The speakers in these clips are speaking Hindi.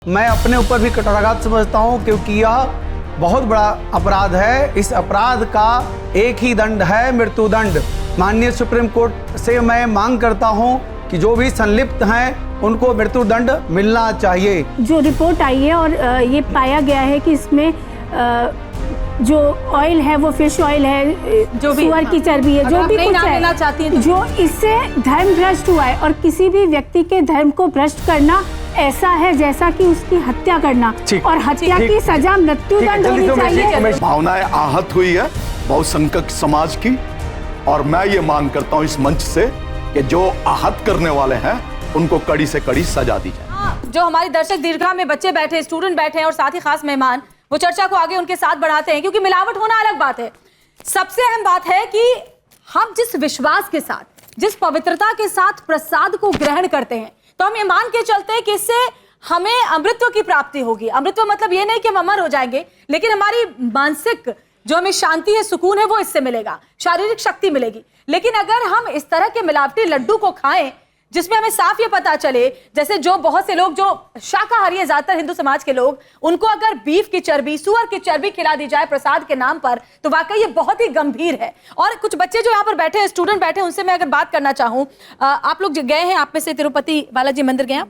मैं अपने ऊपर भी कटाघात समझता हूँ, क्योंकि यह बहुत बड़ा अपराध है। इस अपराध का एक ही दंड है, मृत्युदंड। माननीय सुप्रीम कोर्ट से मैं मांग करता हूँ कि जो भी संलिप्त हैं उनको मृत्युदंड मिलना चाहिए। जो रिपोर्ट आई है और ये पाया गया है कि इसमें जो ऑयल है वो फिश ऑयल है, जो भी सुअर की चर्बी है, जो भी कुछ है, जो इससे धर्म भ्रष्ट हुआ है। और किसी भी व्यक्ति के धर्म को भ्रष्ट करना ऐसा है जैसा कि उसकी हत्या करना, और हत्या की सजा मृत्युदंड होनी चाहिए। भावनाएं आहत हुई है बहुसंख्यक समाज की, और मैं ये मांग करता हूँ इस मंच से कि जो आहत करने वाले हैं उनको कड़ी से कड़ी सजा दी जाए। जो हमारे दर्शक दीर्घा में बच्चे बैठे, स्टूडेंट बैठे हैं और साथ ही खास मेहमान, वो चर्चा को आगे उनके साथ बढ़ाते हैं, क्योंकि मिलावट होना अलग बात है। सबसे अहम बात है कि हम जिस विश्वास के साथ, जिस पवित्रता के साथ प्रसाद को ग्रहण करते हैं, तो हम ये मान के चलते हैं कि इससे हमें अमृतत्व की प्राप्ति होगी। अमृतत्व मतलब ये नहीं कि हम अमर हो जाएंगे, लेकिन हमारी मानसिक जो हमें शांति है, सुकून है, वो इससे मिलेगा, शारीरिक शक्ति मिलेगी। लेकिन अगर हम इस तरह के मिलावटी लड्डू को खाएं जिसमें हमें साफ ये पता चले, जैसे जो बहुत से लोग जो शाकाहारी है, ज्यादातर हिंदू समाज के लोग, उनको अगर बीफ की चर्बी, सुअर की चर्बी खिला दी जाए प्रसाद के नाम पर, तो वाकई ये बहुत ही गंभीर है। और कुछ बच्चे जो यहाँ पर बैठे हैं, स्टूडेंट बैठे हैं, उनसे मैं अगर बात करना चाहूँ, आप लोग गए हैं, आप में से तिरुपति बालाजी मंदिर गए?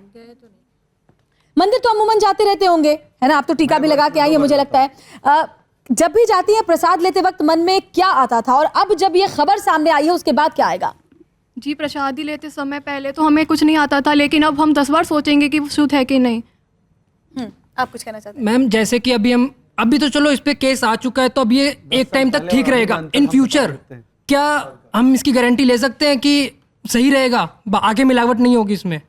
मंदिर तो अमूमन जाते रहते होंगे, है ना? आप तो टीका भी लगा के आई है, मुझे लगता है। जब भी जाती है प्रसाद लेते वक्त मन में क्या आता था, और अब जब ये खबर सामने आई है उसके बाद क्या आएगा? जी, प्रसादी लेते समय पहले तो हमें कुछ नहीं आता था, लेकिन अब हम 10 बार सोचेंगे कि वो शुद्ध है कि नहीं। आप कुछ कहना चाहते हैं? मैम, जैसे कि अभी तो चलो इस पे केस आ चुका है, तो अब ये एक टाइम तक ठीक रहेगा। इन फ्यूचर क्या हम इसकी गारंटी ले सकते हैं कि सही रहेगा, आगे मिलावट नहीं होगी इसमें?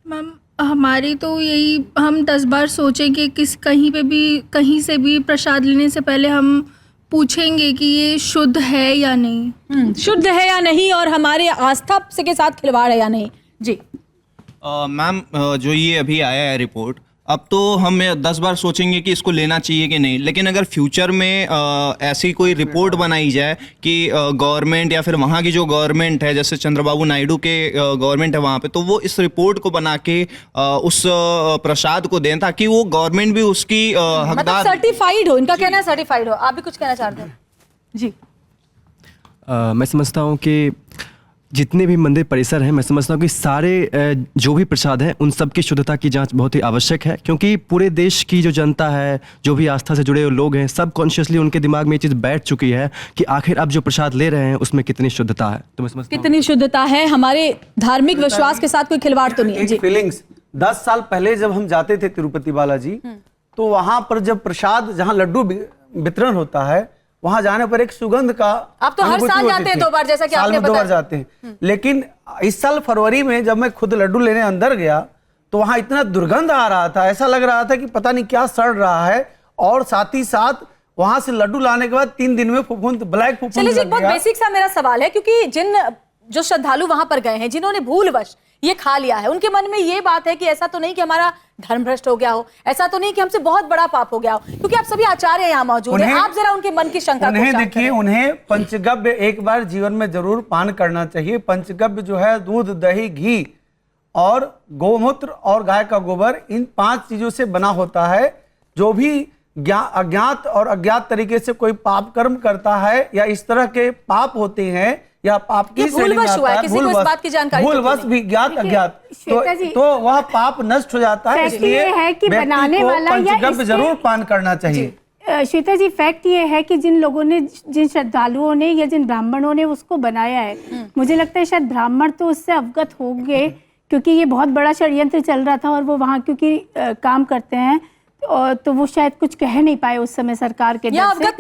मैम, हमारी तो यही, हम 10 बार सोचेंगे, कहीं पे भी, कहीं से भी प्रसाद लेने से पहले हम पूछेंगे कि ये शुद्ध है या नहीं, शुद्ध है या नहीं, और हमारे आस्था से के साथ खिलवाड़ है या नहीं। जी मैम, जो ये अभी आया है रिपोर्ट, अब तो हम 10 बार सोचेंगे कि इसको लेना चाहिए कि नहीं, लेकिन अगर फ्यूचर में ऐसी कोई रिपोर्ट बनाई जाए कि गवर्नमेंट या फिर वहाँ की जो गवर्नमेंट है, जैसे चंद्रबाबू नायडू के गवर्नमेंट है वहाँ पे, तो वो इस रिपोर्ट को बना के उस प्रसाद को दें, ताकि वो गवर्नमेंट भी उसकी हकदार, सर्टिफाइड हो। इनका कहना है सर्टिफाइड हो। आप भी कुछ कहना चाहते हैं? जी, मैं समझता हूँ कि जितने भी मंदिर परिसर हैं, मैं समझता हूँ कि सारे जो भी प्रसाद हैं उन सब की शुद्धता की जांच बहुत ही आवश्यक है, क्योंकि पूरे देश की जो जनता है, जो भी आस्था से जुड़े हुए लोग हैं, सब कॉन्शियसली उनके दिमाग में ये चीज़ बैठ चुकी है कि आखिर अब जो प्रसाद ले रहे हैं उसमें कितनी शुद्धता है। तो मैं समझता हूँ कितनी शुद्धता है, हमारे धार्मिक विश्वास के साथ कोई खिलवाड़ तो नहीं है। फीलिंग्स 10 साल पहले जब हम जाते थे तिरुपति बालाजी, तो वहां पर जब प्रसाद, जहां लड्डू वितरण होता है, वहां जाने पर एक सुगंध का, आप तो हर साल जाते हैं 2 बार, जैसा कि आपने बताया। 2 बार जाते हैं, लेकिन इस साल फरवरी में जब मैं खुद लड्डू लेने अंदर गया, तो वहां इतना दुर्गंध आ रहा था, ऐसा लग रहा था कि पता नहीं क्या सड़ रहा है। और साथ ही साथ वहां से लड्डू लाने के बाद 3 दिन में फफूंद, ब्लैक फफूंद। चलिए, एक बहुत बेसिक सा मेरा सवाल है, क्योंकि जो श्रद्धालु वहां पर गए हैं, जिन्होंने भूलवश ये खा लिया है, उनके मन में ये बात है कि ऐसा तो नहीं कि हमारा धर्म भ्रष्ट हो गया हो, ऐसा तो नहीं कि हमसे बहुत बड़ा पाप हो गया हो, क्योंकि आप सभी आचार्य यहाँ मौजूद हैं, आप जरा उनके मन की शंका को उन्हें देखिए, उन्हें पंचगव्य एक बार जीवन में जरूर पान करना चाहिए। पंचगव्य जो है दूध, दही, घी और गोमूत्र और गाय का गोबर, इन 5 चीजों से बना होता है। जो भी अज्ञात और अज्ञात तरीके से कोई पाप कर्म करता है, या इस तरह के पाप होते हैं, या पाप की भूलवश हुआ है, किसी को इस बात की जानकारी भूलवश भी, ज्ञात अज्ञात, तो वह पाप नष्ट हो जाता है। इसलिए है कि बनाने वाला पंचगव्य जरूर पान करना चाहिए। श्वेता जी, फैक्ट ये है कि जिन लोगों ने, जिन श्रद्धालुओं ने या जिन ब्राह्मणों ने उसको बनाया है, मुझे लगता है शायद ब्राह्मण तो उससे अवगत होंगे, क्योंकि ये बहुत बड़ा षड्यंत्र चल रहा था, और वो वहाँ क्योंकि काम करते हैं, तो वो शायद कुछ कह नहीं पाए उस समय सरकार के, या अवगत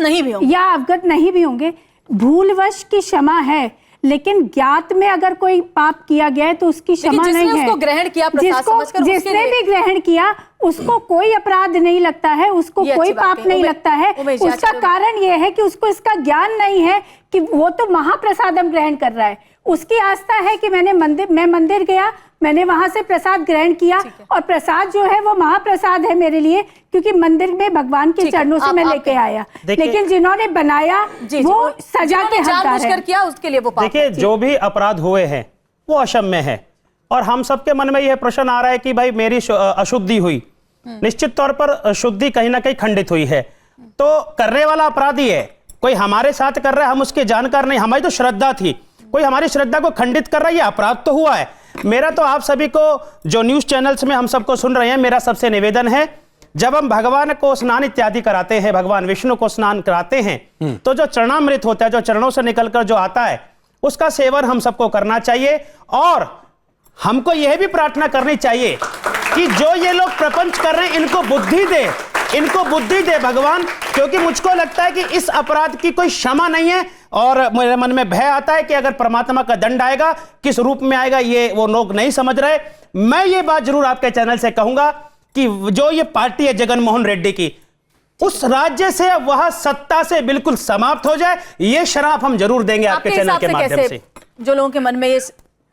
नहीं भी होंगे। भूलवश की क्षमा है, लेकिन ज्ञात में अगर कोई पाप किया गया है तो उसकी क्षमा नहीं है। उसको ग्रहण किया प्रसाद समझकर, जिसने भी ग्रहण किया उसको कोई अपराध नहीं लगता है, उसको कोई पाप नहीं लगता है। उसका कारण यह है कि उसको इसका ज्ञान नहीं है कि वो तो महाप्रसादम ग्रहण कर रहा है। उसकी आस्था है कि मैं मंदिर गया, मैंने वहां से प्रसाद ग्रहण किया, और प्रसाद जो है वो महाप्रसाद है मेरे लिए, क्योंकि मंदिर में भगवान के चरणों से मैं लेके आया। लेकिन जिन्होंने बनाया वो सजा के हकदार है। किया उसके लिए वो पाप। देखिए, जो भी अपराध हुए हैं वो अक्षम्य है, और हम सबके मन में यह प्रश्न आ रहा है कि भाई मेरी अशुद्धि हुई, निश्चित तौर पर शुद्धि कहीं ना कहीं खंडित हुई है, तो करने वाला अपराधी है, कोई हमारे साथ कर रहा है, हम उसके जानकार नहीं, हमारी तो श्रद्धा थी, कोई हमारी श्रद्धा को खंडित कर रहा है, ये अपराध तो हुआ है। मेरा तो आप सभी को जो न्यूज चैनल्स में हम सबको सुन रहे हैं, मेरा सबसे निवेदन है, जब हम भगवान को स्नान इत्यादि कराते हैं, भगवान विष्णु को स्नान कराते हैं, तो जो चरणामृत होता है, जो चरणों से निकलकर जो आता है, उसका सेवन हम सबको करना चाहिए। और हमको यह भी प्रार्थना करनी चाहिए कि जो ये लोग प्रपंच कर रहे हैं, इनको बुद्धि दे, इनको बुद्धि दे भगवान, क्योंकि मुझको लगता है कि इस अपराध की कोई क्षमा नहीं है। और मेरे मन में भय आता है कि अगर परमात्मा का दंड आएगा, किस रूप में आएगा ये वो लोग नहीं समझ रहे। मैं ये बात जरूर आपके चैनल से कहूंगा कि जो ये पार्टी है जगन मोहन रेड्डी की, उस राज्य से वह सत्ता से बिल्कुल समाप्त हो जाए, ये शराप हम जरूर देंगे आपके चैनल के माध्यम से। जो लोगों के मन में ये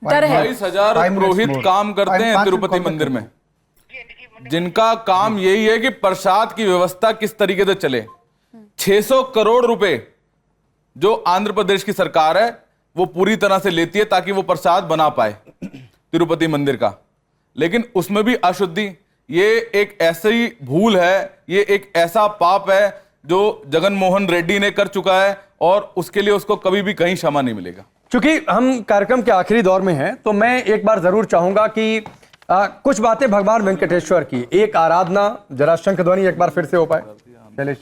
डर है, 22,000 पुरोहित काम करते हैं तिरुपति मंदिर में, जिनका काम यही है कि प्रसाद की व्यवस्था किस तरीके से चले। 600 करोड़ रुपए जो आंध्र प्रदेश की सरकार है वो पूरी तरह से लेती है ताकि वो प्रसाद बना पाए तिरुपति मंदिर का, लेकिन उसमें भी अशुद्धि, ये एक ऐसी भूल है, ये एक ऐसा पाप है जो जगन मोहन रेड्डी ने कर चुका है और उसके लिए उसको कभी भी कहीं क्षमा नहीं मिलेगा। क्योंकि हम कार्यक्रम के आखिरी दौर में हैं, तो मैं एक बार जरूर चाहूंगा कि कुछ बातें भगवान वेंकटेश्वर की, एक आराधना, जरा शंख ध्वनि एक बार फिर से हो पाए। शैलेश,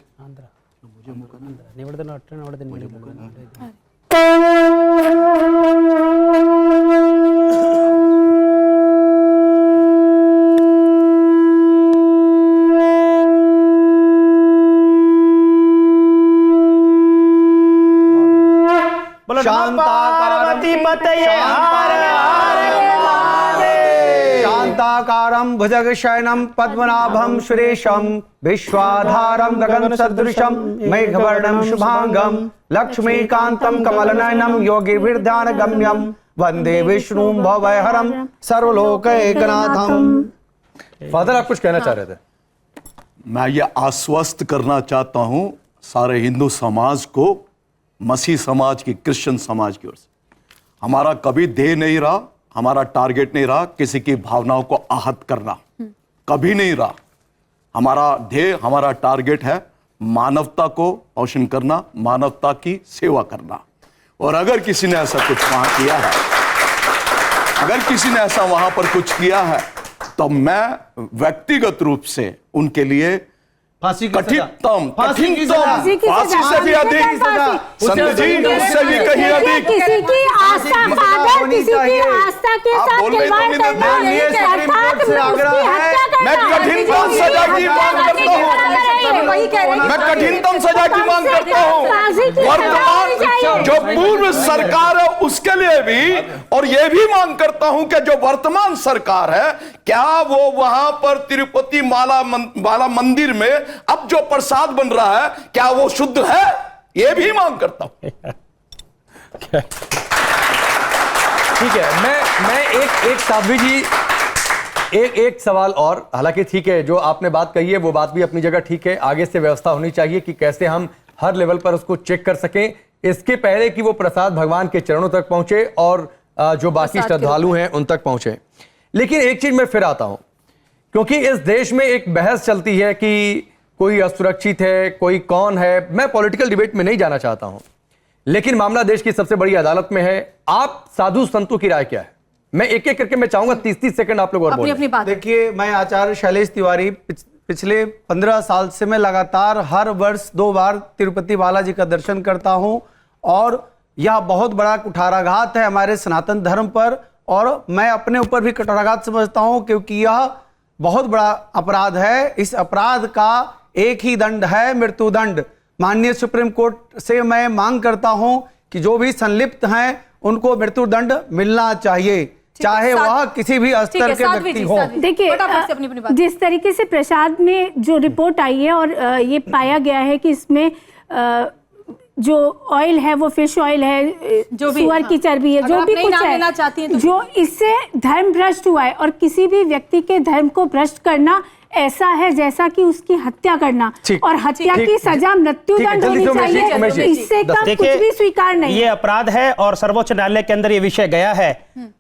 शांताकारं भुजगशयनं पद्मनाभं सुरेशं विश्वाधारं गगन सदृशं मेघवर्णं शुभांगं लक्ष्मीकांतं कमलनयनं योगिभिर्ध्यानगम्यं वंदे विष्णुं भवभयहरं सर्वलोकैकनाथं। फादर आप कुछ कहना चाह रहे थे? मैं ये आश्वस्त करना चाहता हूं सारे हिंदू समाज को, मसीह समाज की, क्रिश्चियन समाज की ओर से, हमारा कभी ध्येय नहीं रहा, हमारा टारगेट नहीं रहा किसी की भावनाओं को आहत करना, कभी नहीं रहा। हमारा ध्येय, हमारा टारगेट है मानवता को पोषण करना, मानवता की सेवा करना। और अगर किसी ने ऐसा कुछ वहां किया है, अगर किसी ने ऐसा वहां पर कुछ किया है, तो मैं व्यक्तिगत रूप से उनके लिए कठिनतम फांसी से भी अधिक, संत जी उससे भी कहीं अधिक, किसी की आस्था, फादर किसी की आस्था के साथ खिलवाड़ करना, अर्थात उसकी हत्या करना, मैं कठिनतम सजा की मांग करता हूँ, मैं कठिनतम सजा की मांग करता हूँ। वर्तमान जो पूर्व सरकार है उसके लिए भी, और यह भी मांग करता हूं कि जो वर्तमान सरकार है, क्या वो वहां पर तिरुपति माला मंदिर में अब जो प्रसाद बन रहा है, क्या वो शुद्ध है? यह भी मांग करता हूं। ठीक है, मैं एक साध्वी जी, एक सवाल और, हालांकि ठीक है जो आपने बात कही है वो बात भी अपनी जगह ठीक है, आगे से व्यवस्था होनी चाहिए कि कैसे हम हर लेवल पर उसको चेक कर सकें, इसके पहले कि वो प्रसाद भगवान के चरणों तक पहुंचे और जो बाकी श्रद्धालु हैं उन तक पहुंचे। लेकिन एक चीज मैं फिर आता हूं, क्योंकि इस देश में एक बहस चलती है कि कोई असुरक्षित है, कोई कौन है। मैं पॉलिटिकल डिबेट में नहीं जाना चाहता हूं, लेकिन मामला देश की सबसे बड़ी अदालत में है। आप साधु संतों की राय क्या है? मैं एक एक करके मैं चाहूंगा 30-30 सेकंड आप लोग और बोलें। देखिए, मैं आचार्य शैलेश तिवारी, पिछले 15 साल से मैं लगातार हर वर्ष 2 बार तिरुपति बालाजी का दर्शन करता हूं, और यह बहुत बड़ा कुठाराघात है हमारे सनातन धर्म पर, और मैं अपने ऊपर भी कुठाराघात समझता हूं, क्योंकि यह बहुत बड़ा अपराध है। इस अपराध का एक ही दंड है, मृत्युदंड। माननीय सुप्रीम कोर्ट से मैं मांग करता हूं कि जो भी संलिप्त हैं उनको मृत्युदंड मिलना चाहिए, चाहे वह किसी भी स्तर के व्यक्ति हो। देखिए, जिस तरीके से प्रसाद में जो रिपोर्ट आई है और ये पाया गया है कि इसमें जो ऑयल है वो फिश ऑयल है, जो सुअर की चर्बी है, जो भी कुछ है, जो इससे धर्म भ्रष्ट हुआ है, और किसी भी व्यक्ति के धर्म को भ्रष्ट करना ऐसा है जैसा कि उसकी हत्या करना, ठीक, और हत्या ठीक, की सजा मृत्युदंड जल्दी होनी से उमेश जी, चाहिए, उमेश जी, इससे कम कुछ देखिए, भी स्वीकार नहीं। ये अपराध है और सर्वोच्च न्यायालय के अंदर ये विषय गया है।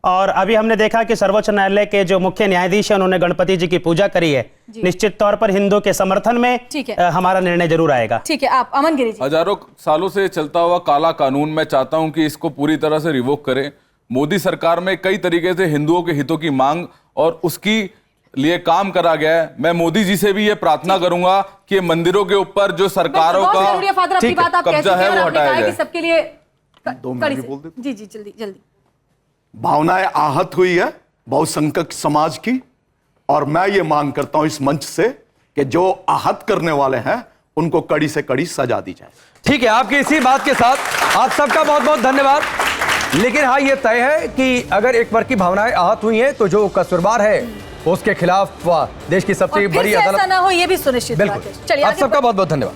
और अभी हमने देखा कि सर्वोच्च न्यायालय के जो मुख्य न्यायाधीश है उन्होंने गणपति जी की पूजा करी है। निश्चित तौर पर हिंदुओं के समर्थन में ठीक है। हमारा निर्णय जरूर आएगा। ठीक है, आप अमन गिरी जी। हजारों सालों से चलता हुआ काला कानून, मैं चाहता हूं कि इसको पूरी तरह से रिवोक करें। मोदी सरकार में कई तरीके से हिंदुओं के हितों की मांग और उसकी लिए काम करा गया है। मैं मोदी जी से भी ये प्रार्थना करूंगा कि मंदिरों के ऊपर जो सरकारों बहुत का जरूरी है फादर, अपनी बात आप कह कब्जा चुके हैं है और वो आपने कहा हटाया है कि जाए। सबके लिए दो मिनट कड़ी भी से। बोल देते। जी जी, जल्दी जल्दी। भावनाएं आहत हुई है बहुसंख्यक समाज की, और मैं ये मांग करता हूं इस मंच से कि जो आहत करने वाले हैं उनको कड़ी से कड़ी सजा दी जाए। ठीक है, आपकी इसी बात के साथ आप सबका बहुत बहुत धन्यवाद। लेकिन हाँ, ये तय है कि अगर एक वर्ग की भावनाएं आहत हुई हैं तो जो कसूरवार है उसके खिलाफ देश की सबसे और फिर बड़ी से ऐसा अदालत। ना हो, ये भी सुनिश्चित बिल्कुल, बात है। चलिए आप आगे सबका बहुत बहुत धन्यवाद।